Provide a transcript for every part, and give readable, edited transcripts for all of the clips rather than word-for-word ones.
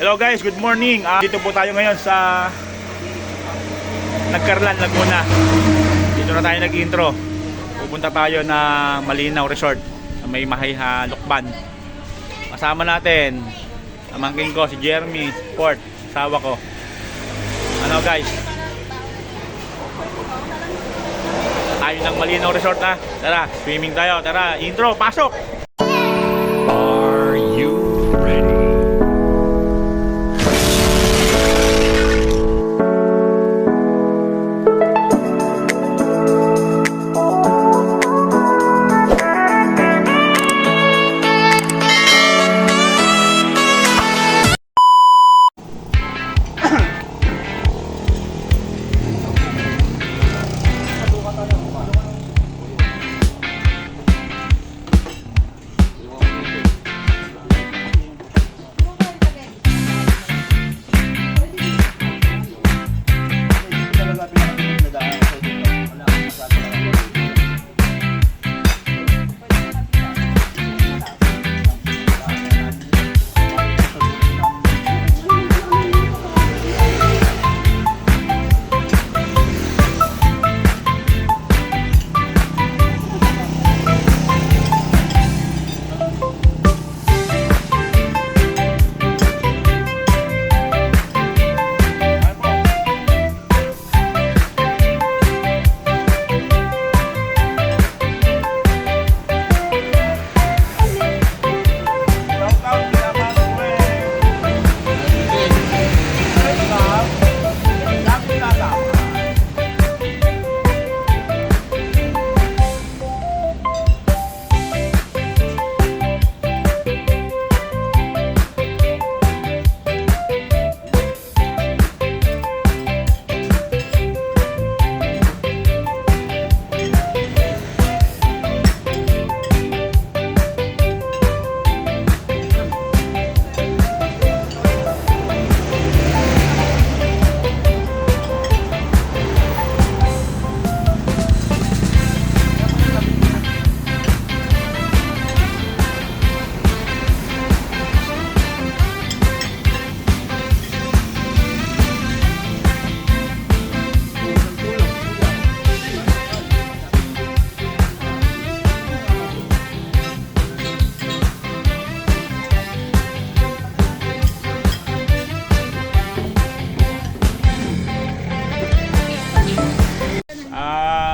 Hello guys, good morning. Dito po tayo ngayon sa Nagcarlan, Laguna. Dito na tayo nag-intro. Pupunta tayo na Malinaw Resort na may Mahayha, Lukban. Kasama natin amangkin ko si Jeremy Sport, asawa ko. Ano guys? Tayo ng Malinaw Resort na. Tara, swimming tayo. Tara, intro, pasok! Are you ready?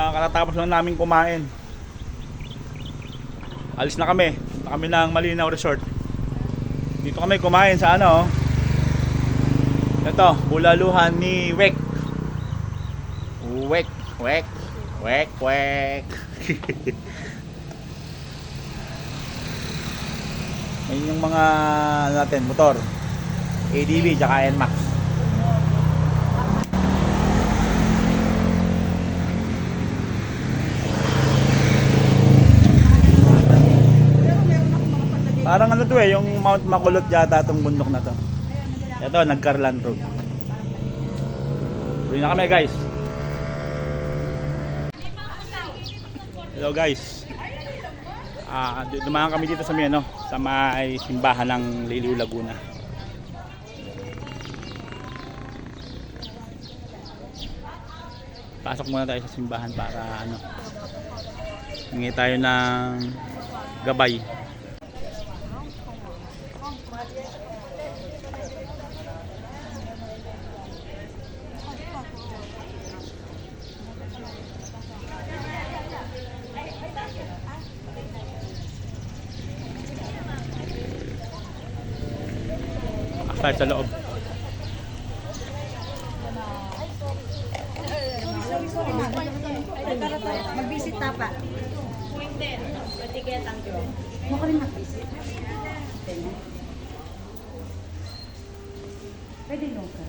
Katatapos lang namin kumain. Alis na kami. Punta kami ng Malinaw Resort. Dito kami kumain sa ano, ito, bulaluhan ni Wek. Wek, Wek, Wek, Wek. Ayun yung mga natin, motor ADV tsaka NMAX. Parang ano to eh, yung Mount Makulot yata itong bundok na to. Ito, Nagcarlan Road. Tuloy na kami guys. Hello guys. Dumaan kami dito sa may ano, sa may simbahan ng Liliw, Laguna. Pasok muna tayo sa simbahan para ano, hingi tayo ng gabay. Tayo sa loob. Mag-visit na pa. Pwede. Patiket ang job. Maka rin mag-visit. Pwede local.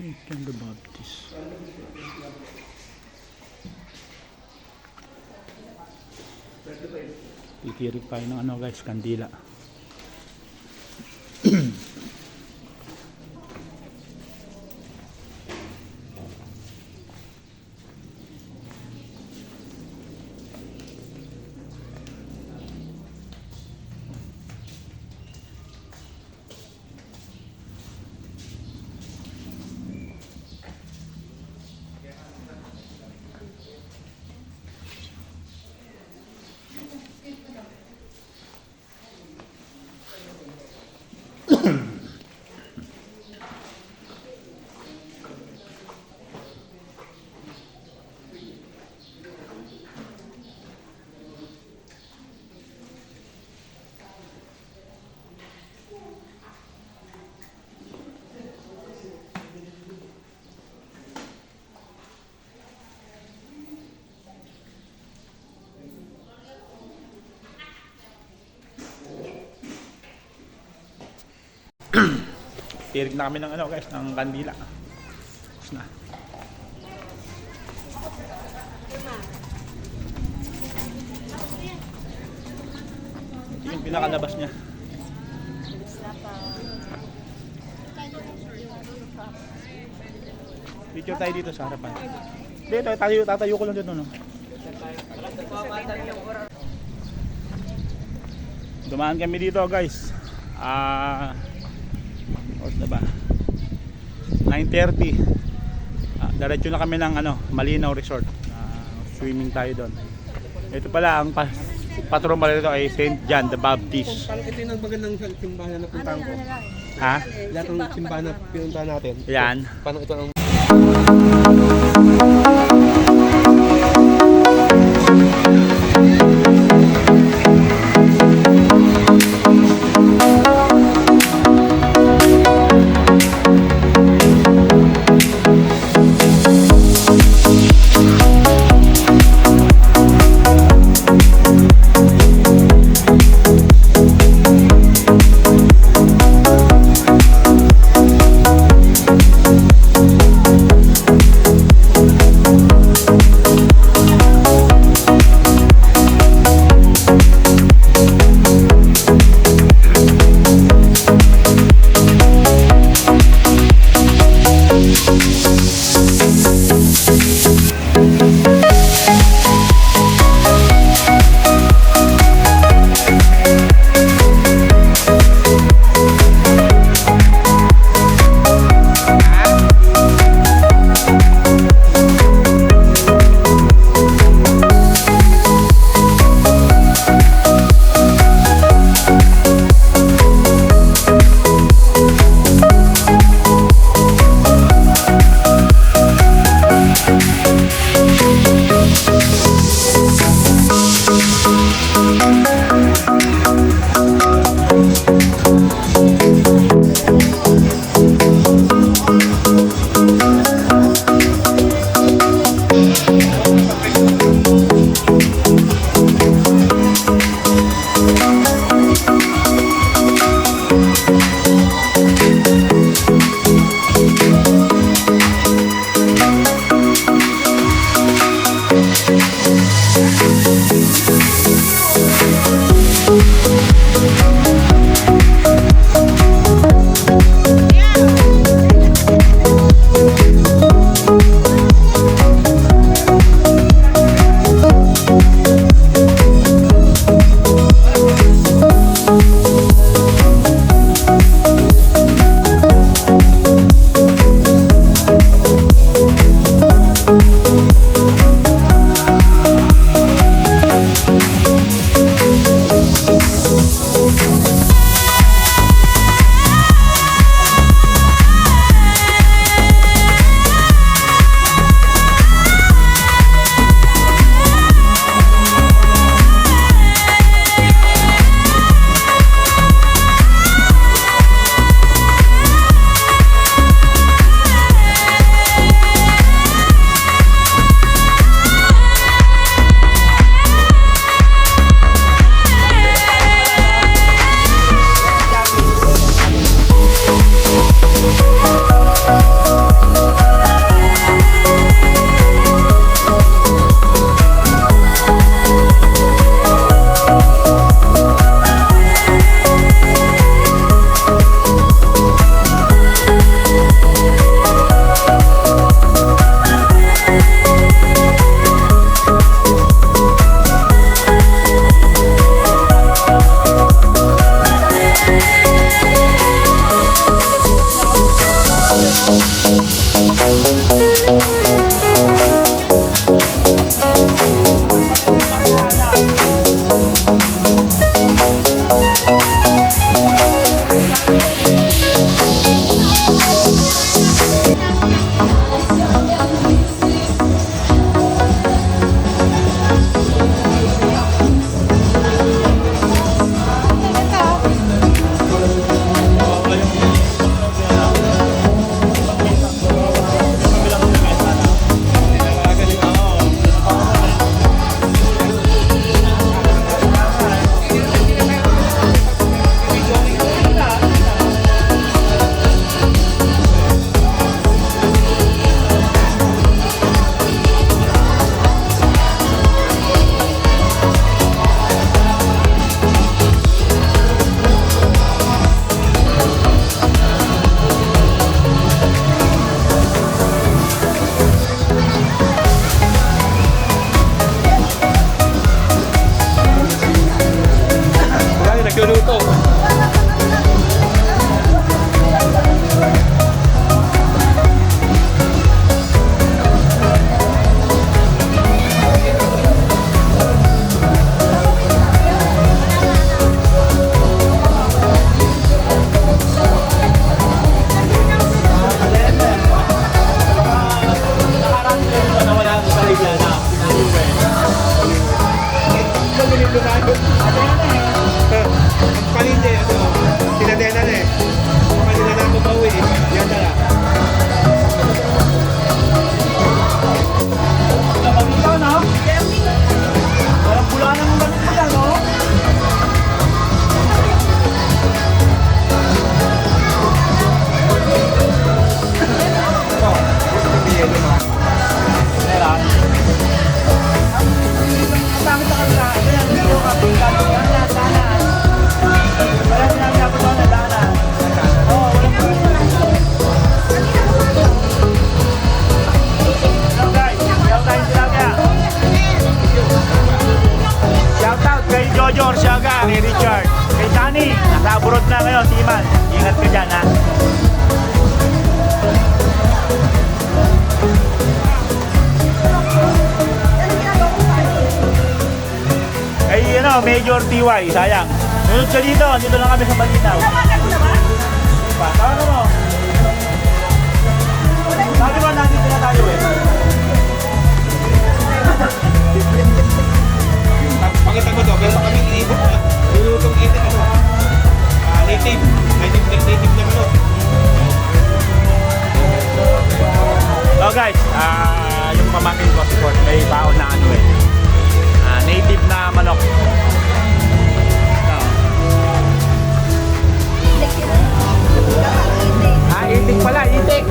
St. John the Baptist. Titirik tayo ng ano guys, kandila. Tirik na kami ng ano guys, ng kandila. Tapos na. Ito yung pinakalabas niya. Picture tayo dito sa harapan. Hindi, tatayo ko lang dito, no? Dumaan kami dito guys. Oras na ba? 9:30. Diretso na kami ng ano, Malinaw Resort. Swimming tayo doon. Ito pala ang patron pala dito ay St. John the Baptist. Parang ito yung magandang simbahan na napuntahan ko. Ha? Lahat ng simbahan na pinuntahan natin. Yan. Parang ito ang Major TY, sayang. Sunod ka dito, dito lang kami sa Malinaw. Pa, tawagan mo. Sabi ba nandito na tayo eh? Pakita ko to, meron kami iniipot na. Lulutong itik ano. Native. Native na ano. So guys, yung pamangkin ko support, may baon na ano eh. Native na manok. Itik pala, itik.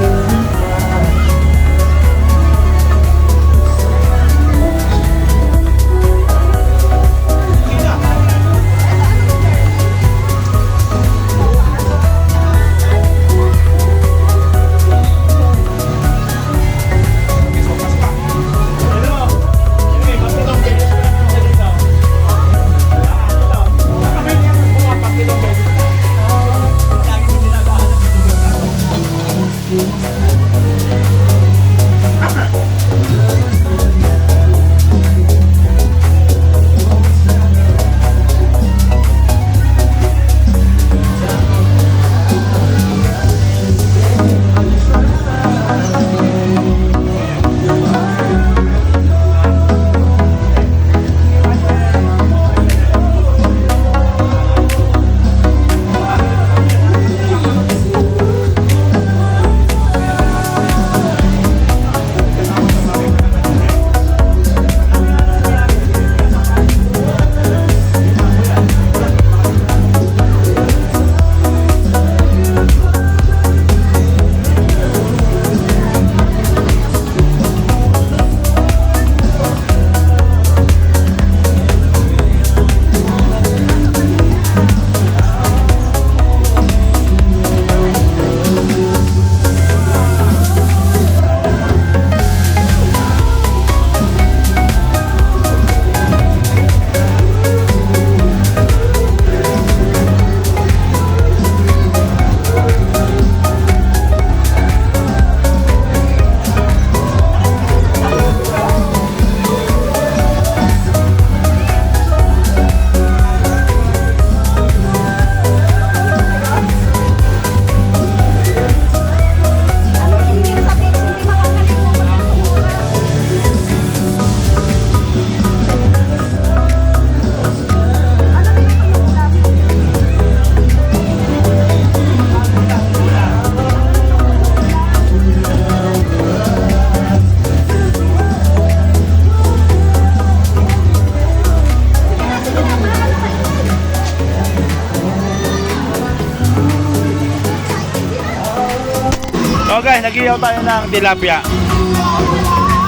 So guys, nag-iyaw tayo ng tilapia.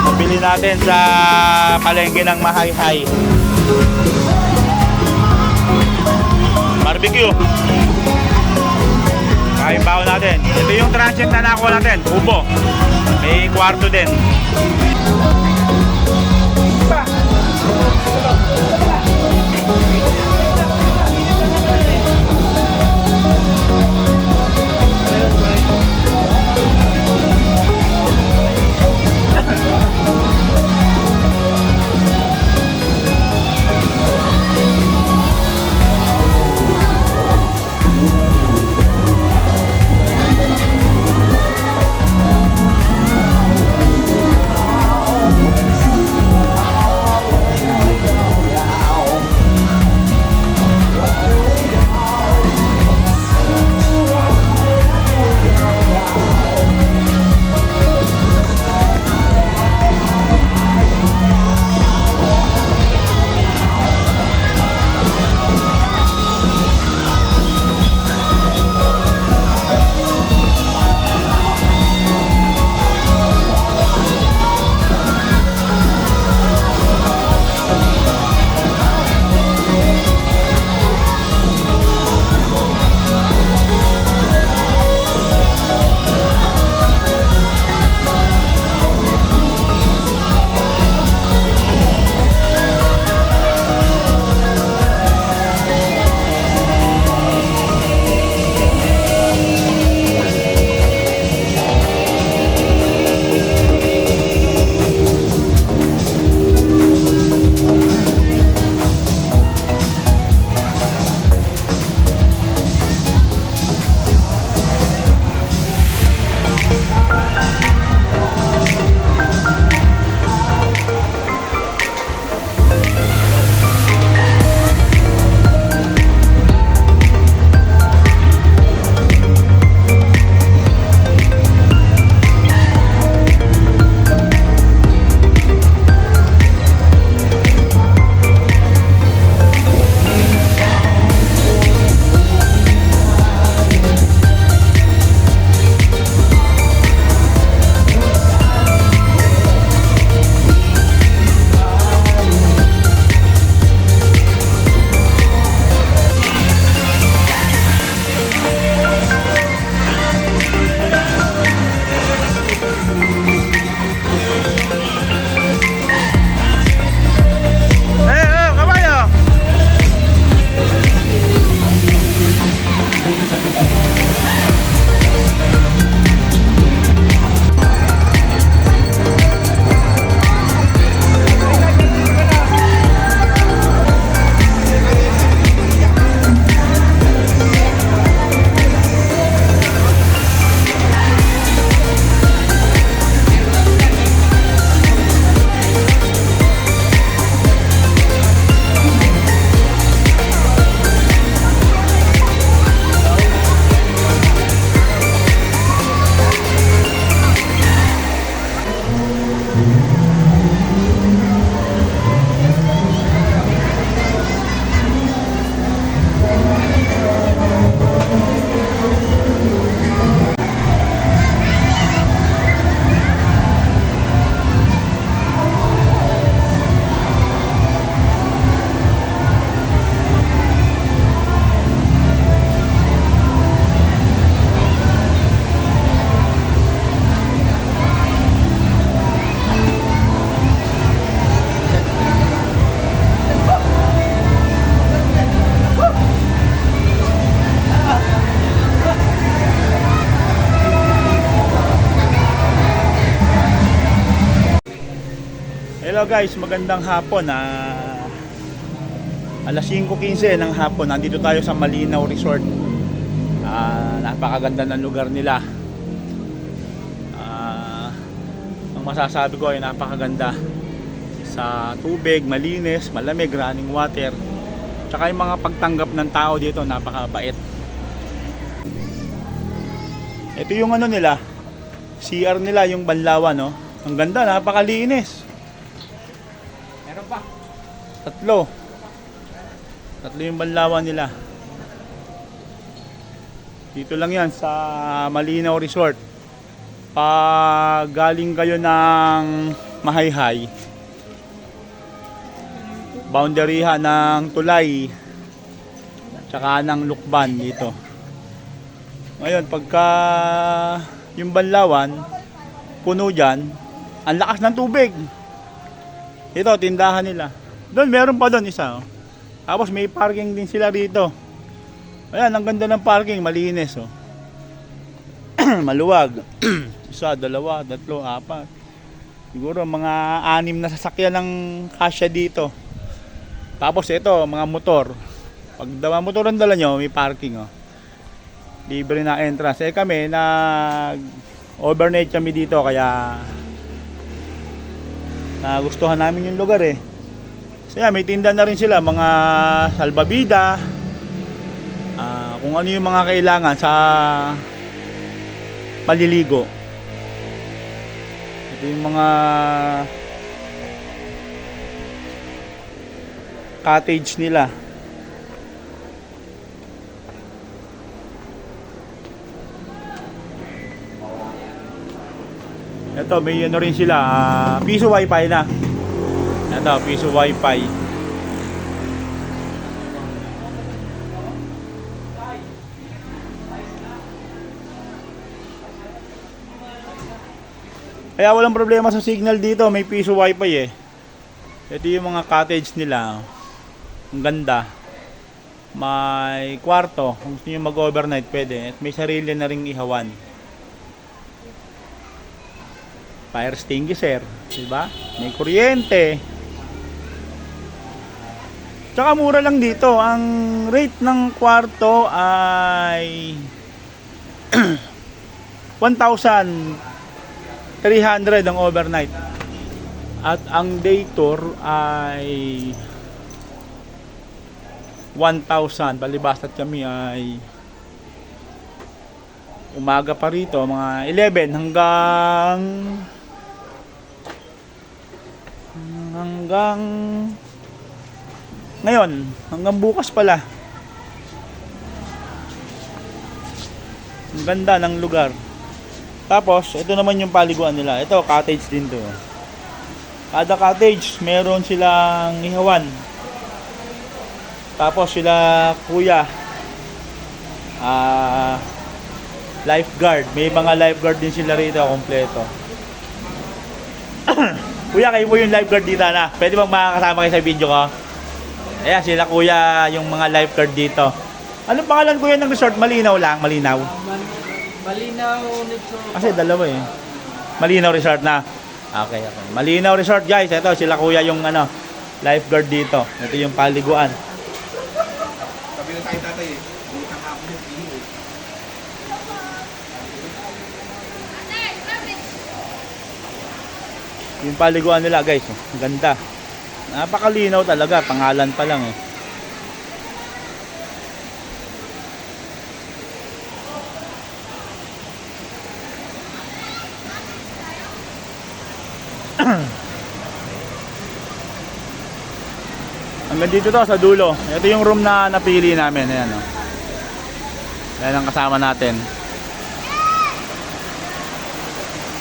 Nabili natin sa palengke ng Mahayhay. Barbecue. Kain baon natin. Ito yung transient na nakuha natin. Ubo. May kwarto din. Hello guys, magandang hapon. Alas 5:15 ng hapon, nandito tayo sa Malinaw Resort. Napakaganda ng lugar nila. Ang masasabi ko ay napakaganda. Sa tubig, malinis, malamig, running water. Tsaka yung mga pagtanggap ng tao dito, napakabait. Ito yung ano nila, CR nila, yung banlawan, no? Ang ganda, napakalinis. Meron pa. Tatlo yung banlawan nila. Dito lang yan sa Malinaw Resort. Pag galing kayo ng Mahayhay, boundaryhan ng Tulay, tsaka ng Lukban dito. Ngayon, pagka yung banlawan puno dyan, ang lakas ng tubig. Ito, tindahan nila. Doon, meron pa doon isa. Tapos may parking din sila rito. Ayan, ang ganda ng parking, malinis. Maluwag. Isa, dalawa, tatlo, apat. Siguro mga 6 na sasakyan ng kasya dito. Tapos ito, mga motor. Pag motor ang dala nyo, may parking. Libre na entrance. Kami, overnight kami dito, kaya nagustuhan namin yung lugar So may tinda na rin sila, mga salbabida, kung ano yung mga kailangan sa paliligo. Ito yung mga cottage nila. Ito, may ano rin sila, piso wifi na. Ito, piso wifi. Kaya walang problema sa signal dito, may piso wifi Ito yung mga cottage nila. Ang ganda. May kwarto, kung gusto nyo mag-overnight pwede. At may sarili na ring ihawan. Fire extinguisher, diba? May kuryente. Tsaka mura lang dito. Ang rate ng kwarto ay 1,300 ang overnight. At ang day tour ay 1,000. Balibasta't kami ay umaga pa rito, mga 11 hanggang ngayon, hanggang bukas pala. Ang ganda ng lugar. Tapos, ito naman yung paliguan nila. Ito, cottage din to. Kada cottage, meron silang ihawan. Tapos sila kuya, lifeguard. May mga lifeguard din sila rito, kompleto. Kuya, kayo po yung lifeguard dito na. Pwede bang makakasama kayo sa video ko? Ayan, sila kuya yung mga lifeguard dito. Anong pangalan kuya ng resort? Malinaw lang, Malinaw. Malinaw Resort. Kasi dalawa Malinaw Resort na. Okay. Malinaw Resort guys. Ito, sila kuya yung lifeguard dito. Ito yung paliguan. Sabi na tayo tatay Butang hapon yung tingin Yung paliguan nila guys, ang ganda. Napakalinaw talaga, pangalan pa lang Hanggang dito to sa dulo. Ito yung room na napili namin. Ayan Ayan ang kasama natin.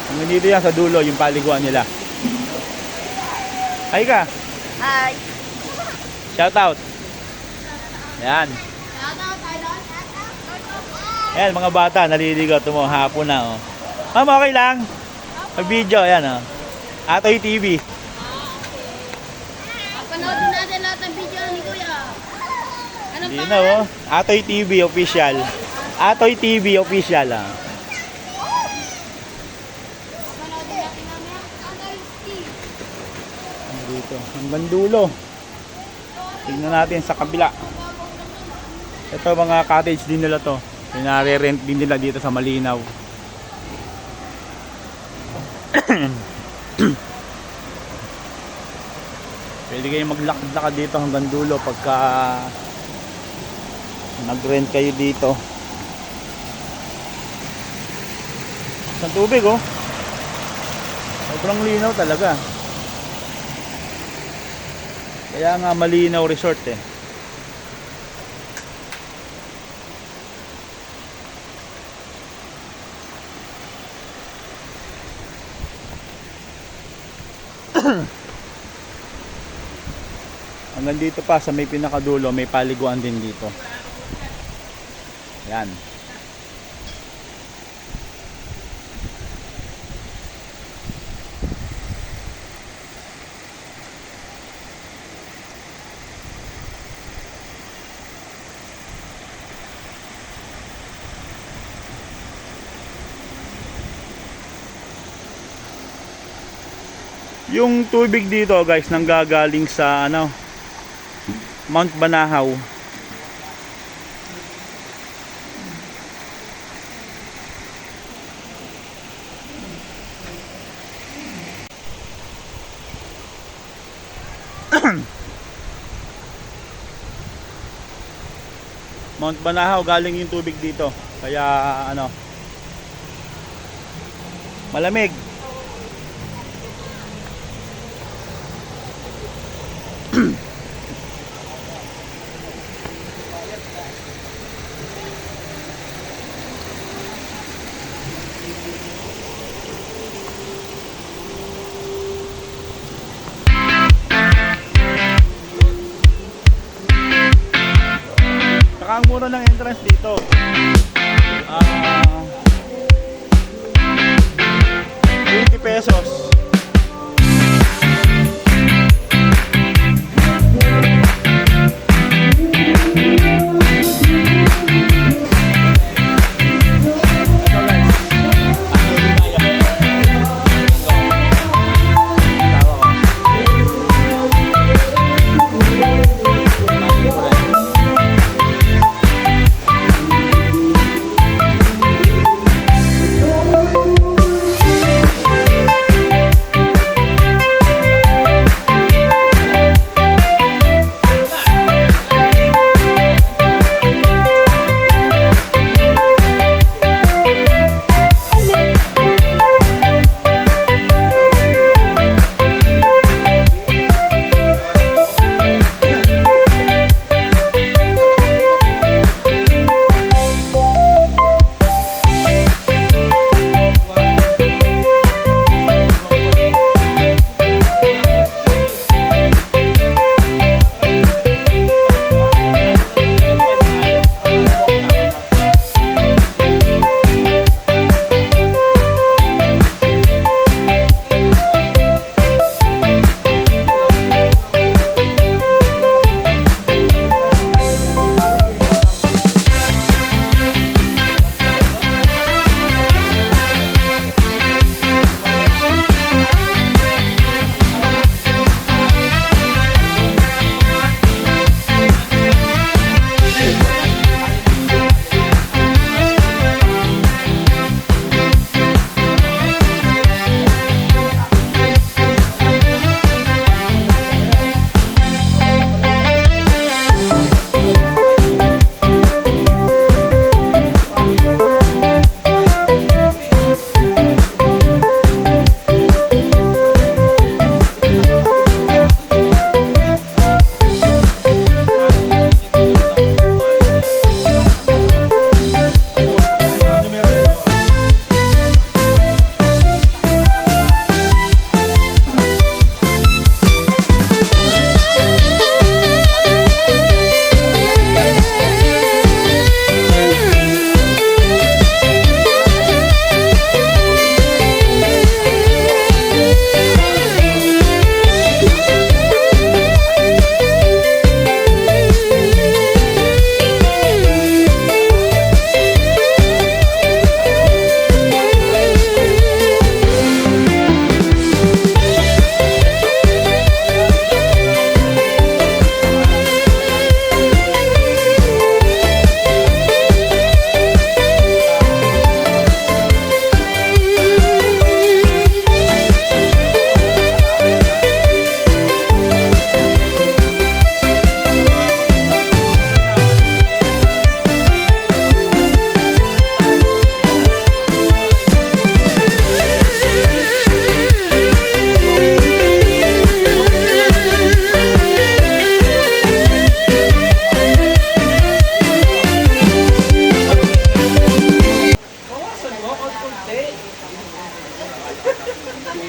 Hanggang dito yan sa dulo, yung paliguan nila. Hi ka. Hi. Shout out. Ayan. Ayan mga bata, naliligo. Ito mo, hapon na Ma'am, okay lang? Mag-video, ayan Atoy TV. Panoodin natin lahat ng video ni Kuya. Ano Hindi na Atoy TV official. Atoy TV official Panoodin natin mamaya. dito hanggang dulo. Tingnan natin sa kabila. Ito mga cottage din nila to. Pinare-rent din nila dito sa Malinaw. Pwede kayong maglakad-lakad dito hanggang dulo pagka nag-rent kayo dito. Sa tubig oh. Sobrang linaw talaga. Kaya nga Malinaw Resort eh. Hanggang dito pa sa may pinakadulo, may paliguan din dito. Yan. Yung tubig dito guys nanggagaling sa ano Mount Banahaw. Mount Banahaw galing yung tubig dito. Kaya ano malamig. Saka ang mura ng entrance dito. 20 pesos.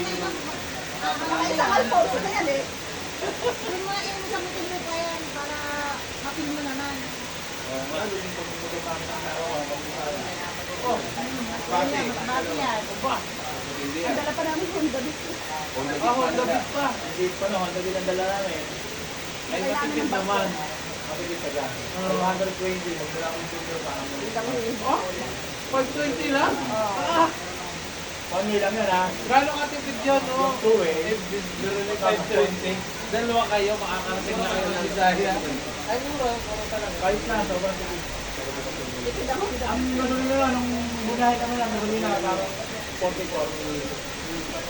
Sakal po, sa yan eh. Yung mga yung sagutin mo pa yan para mapin mo naman. Bakit yan? Ang dala pa namin Honda Beat. Honda Beat pa. Hindi pa no, Honda Beat ang dala namin. Ay, matipid naman. Mabilis ka dyan. 120, magmula akong tutor para mo. Oh, 520 lang? Ah, 1 year lang yan ha. gano'ng katipid yun, no? Yung 2 eh. Eh, biro ni 520. Dalawa kayo, makakarating na kayo ng Bisaya. Ay, mura talaga. Kahit na, sobrang tipid. Ang gano'n nila, nung bunahe kami lang, gano'n nila, parang 44.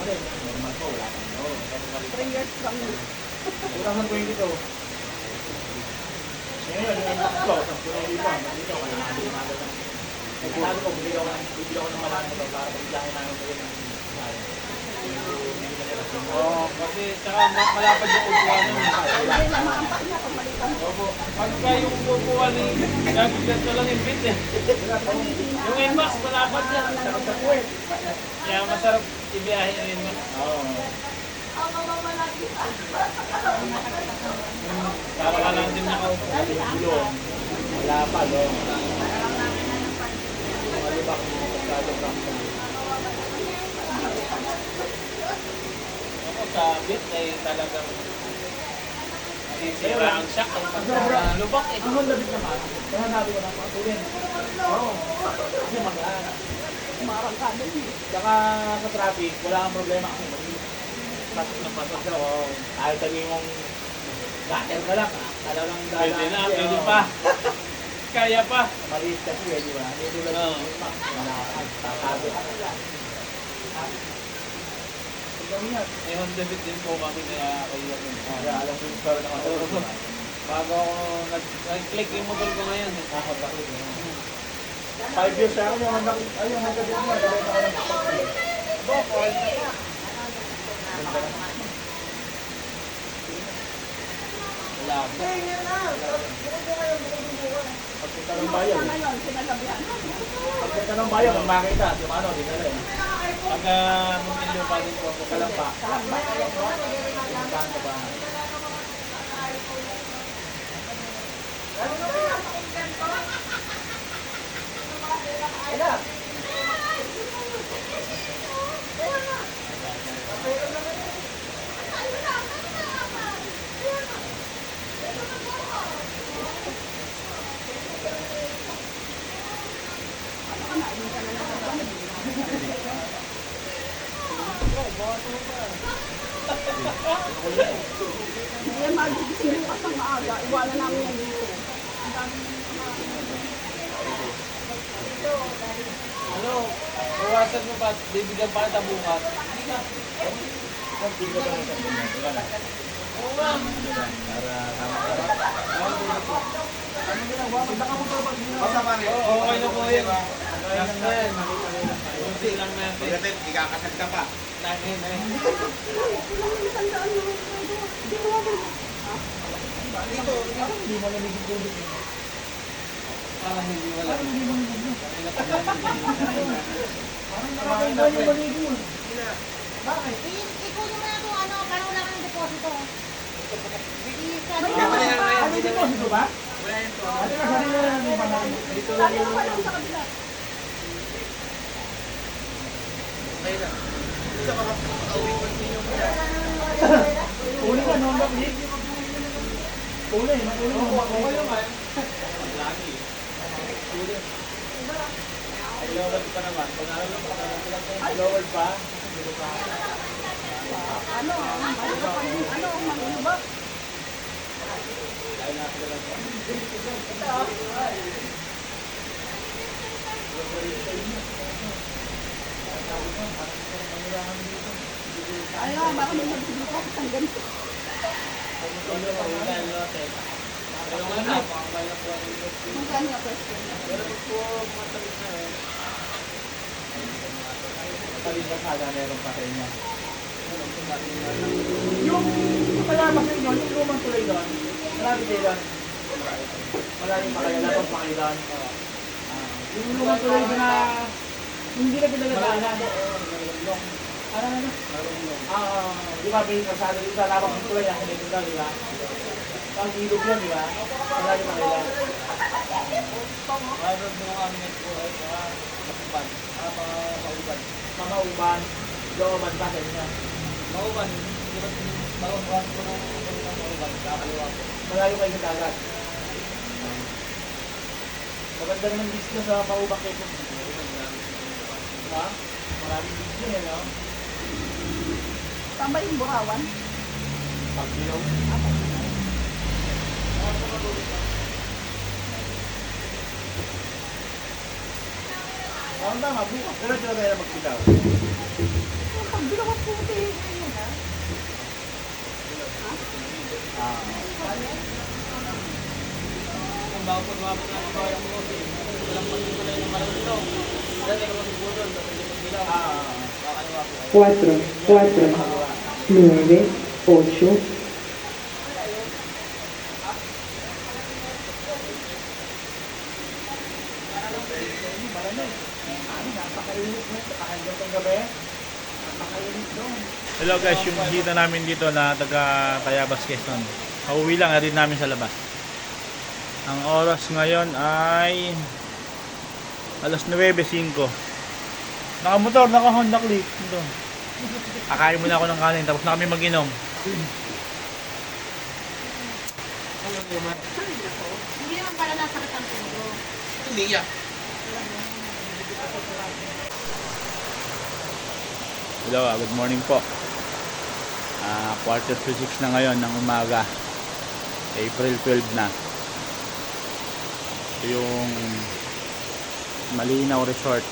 Ano yun? Normal ko, wala kang no. 3 years from now. 2022. Ngayon, yung impact ko, sa pinahili ko, nandito, kaya nakalimagan na. Nagsasabi ko, bibili ako ng malang ito para pag-biyahe namin sa ganyan. Oo, kasi tsaka malapad yung upuan nun. Hindi na maampak niya kung malitan. Opo, pagka yung upuan ni ganito lang yung bit eh. Yung Inmax, malapad yan. Kaya masarap ibiyahe yung Inmax. Oo. Para ka lang din nakaupo. Wala pa, no? Malibak yung masyado ka. Ako sa bit ay talagang sisira ang shock ang pagkalubak eh. Ang Honda Beat naman, kaya sabi ko ng patuloy. Oo. Kasi magaan. Marangkado niya. Saka sa traffic, wala kang problema kasi pasok na pasok ka. Oo. Kahit sabihin mong gutter ka lang, talagang Pwede na, pwede pa. Kaya pa. Maliit kasi eh, di ba? Hindi tulad Oo. ng Max, wala ka, tatabi. May Honda Beat din po kami kaya kayo yun. Kaya alam mo yung story ng motor ko. Bago ako nag-click yung motor ko ngayon eh. Nakakabakit. 5 years ako yung Honda Beat. Ay, yung Honda Beat mo, nabenta ko ng kapatid. Bokol. Wala po. Pagpunta ng bayan. Ngayon, sinalabihan. Pagpunta ng bayan, kung makita, yung ano, di ka rin. Pagka bumili pa din po ako Kalampa. Kalamba. Saan ka ba? Hindi yan magigising bukas ng maaga. Iwanan namin yan dito. Ang dami Ano? Iwasan mo ba? Bibigyan pa kita bukas. Hindi ka ba ng sabihin mo? Wala na. Oo nga. Para sama ka. Ano ginagawa mo? Nakapunta ba? Basta pa rin. Oo, okay na po yun. Last na yan. Kunti lang natin. Pagdating, ikakasal ka pa. Nahin eh. Dito, hindi mo lamig yung tubig. Parang hindi wala. Parang nakakaiba yung maligo. Bakit? Ikunin mo na itong ano, para wala kang deposito. Ano yung deposito ba? Wala yan to. Ano ka sarili na lang yung pangalan? Sabi ko pa lang sa kabila. Okay lang. Isa ka makauwi ko ninyo mo yan. Uli ka, no? Bakit? Uli, mag-uli mo. Okay lang eh. Lagi. Lower pa naman. Pag lower pa, dito pa. Ano? Ano? Mag-iba? Dahil na sila lang. Ano? Baka may mag-iba ang ganito. Magkano yung question? Palisa kada meron pa sa inyo. Yung palabas ninyo, yung lumang tuloy doon, marami kayo doon. Maraming pa kayo, dapat pa kayo doon. Yung lumang tuloy doon na hindi na pinagdaanan. Ano? Di ba may kasada dito, tapos dito lang yan, dito lang, di ba? Ang ilog yan, di ba? Malalim ang ilan. Mayroon din ang aming po ay mauban. Mauban. Mga uban, looban pa sa inyo. Mauban. Di ba mauban po ng mauban? Kakaliwa po. Malayo kayo sa dagat. Maganda naman business sa maubang kayo. Ha? Maraming business eh, no? Saan ba yung Burawan? Pagdilaw. Tama, bukas. Pero sila tayo na magsilaw. Yung pagbilang ang puti. Ayun, ha? Kung bago po lumapit na ito yung puti, walang pagkikuloy ng maraming ito. Dati ka magpuputol, tapos hindi pagbilaw. Kakaliwa po. 4, 4, 9, 8, Napakainit mo. Napakainit ang gabi. Napakainit doon. Hello guys, yung bisita namin dito na taga Tayabas, Quezon. Pauwi lang, natin namin sa labas. Ang oras ngayon ay alas 9:05. Nakamotor, naka-Honda Click. Ito. Kakain muna ako ng kanin, tapos na kami mag-inom. Hindi naman pala nasakit ang puno. Hello, good morning po. Quarter to 6 na ngayon ng umaga. April 12 na. Ito yung Malinaw Resort.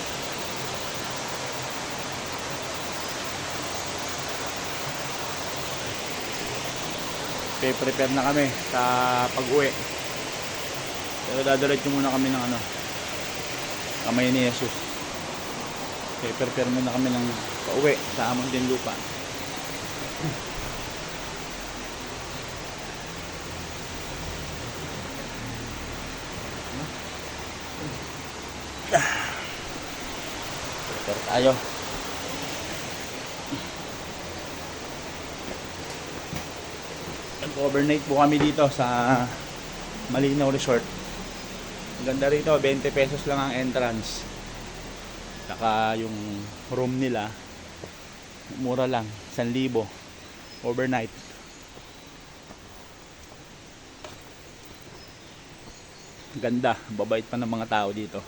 Prepare na kami sa pag-uwi. Pero dadalat muna kami ng kamay ni Jesus. Prepare muna kami ng pauwi sa amang din lupa. Prepare tayo. Nag-overnight po kami dito sa Malinaw Resort. Ang ganda rito, 20 pesos lang ang entrance. Saka yung room nila, mura lang, 1,000 overnight. Ganda, babait pa ng mga tao dito.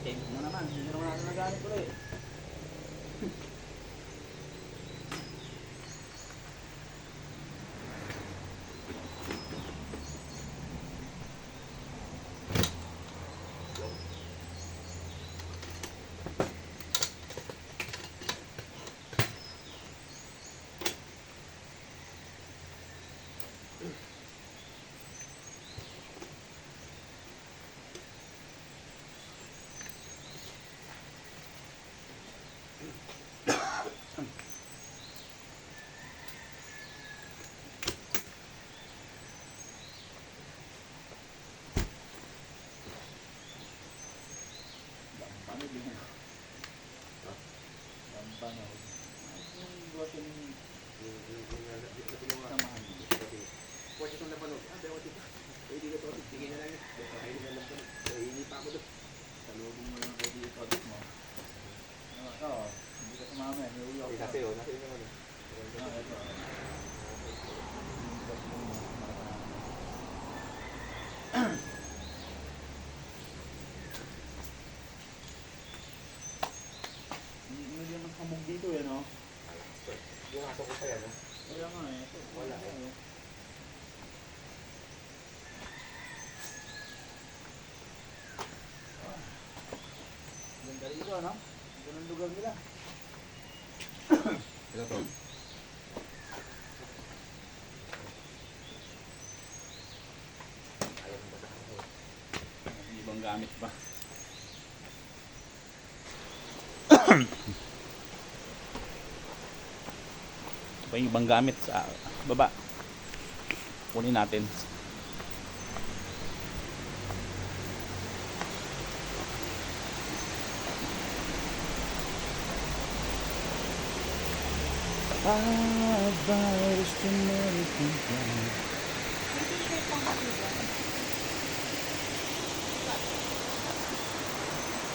Take mo naman. Hindi naman natin nagamit ko eh. Dito yan, no? Yung aso ko pa yan, Kaya nga eh. Wala eh. Ganda rito, no? Ganun lugar nila. Ito to. Ayaw mo ba sa ibang gamit pa. Ito pa yung ibang gamit sa baba. Kunin natin. Advice to American Pie.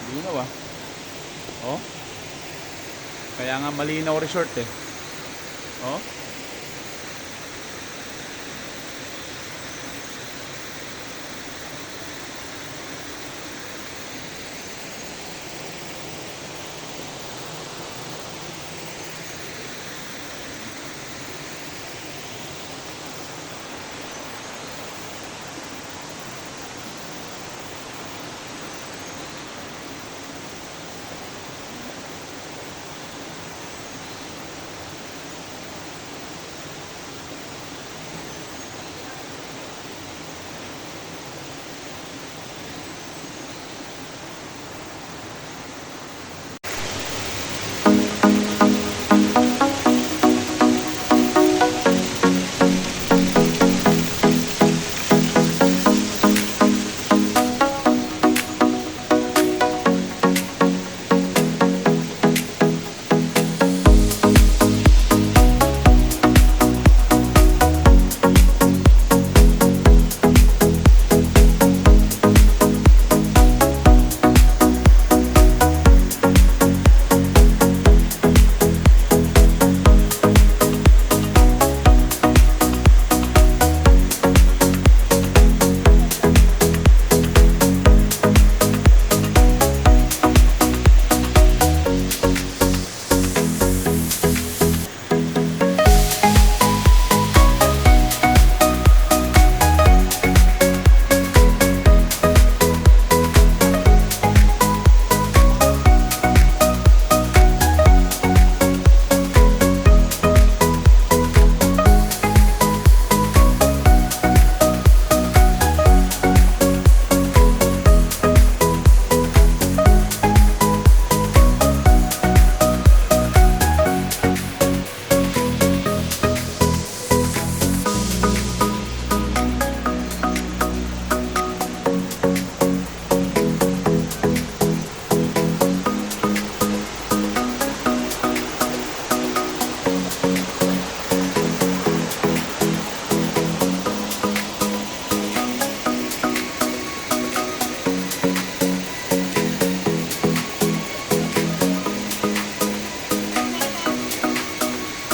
Malinaw ah. Oh. Kaya nga malinaw resort eh. Oh.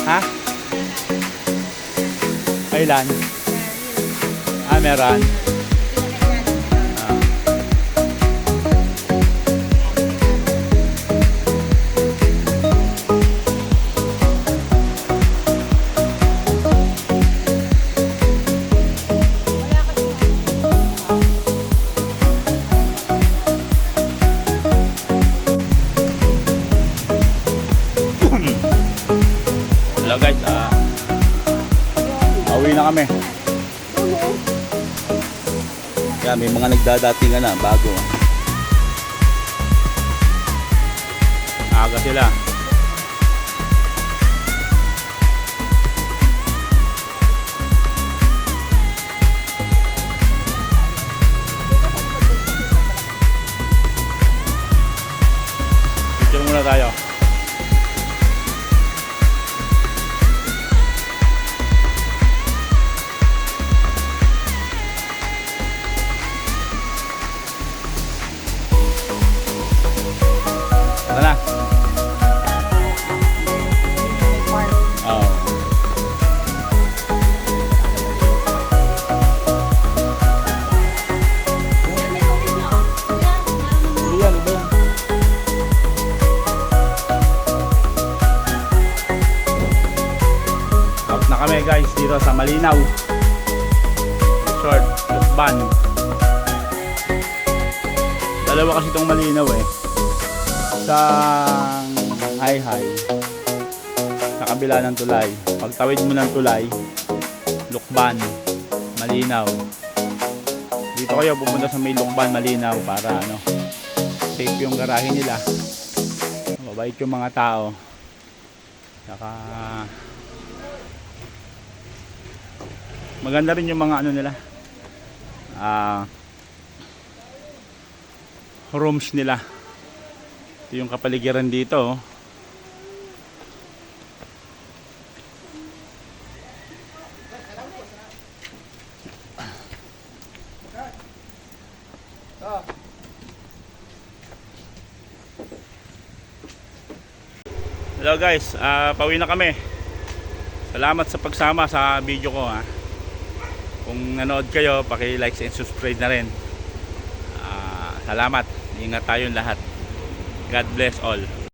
Ha? Kailan? Ah, meron. Ah. Hello guys, pauwi na kami. Kaya may mga nagdadatingan na bago. Aga sila. Picture muna tayo. Tara na. Oo. Iyan, iba yan. Out na kami guys dito sa Malinaw Resort, Lukban. Dalawa kasi itong Malinaw eh. Isang high sa kabila ng tulay. Pagtawid mo ng tulay, Lukban, Malinaw. dito kayo pupunta sa may Lukban, Malinaw para ano, safe yung garahe nila. Mabait yung mga tao. Saka maganda rin yung mga ano nila. Rooms nila. Ito yung kapaligiran dito. Hello guys, pauwi na kami. Salamat sa pagsama sa video ko ha. Kung nanood kayo, paki-like and subscribe na rin. Salamat. Ingat tayong lahat. God bless all.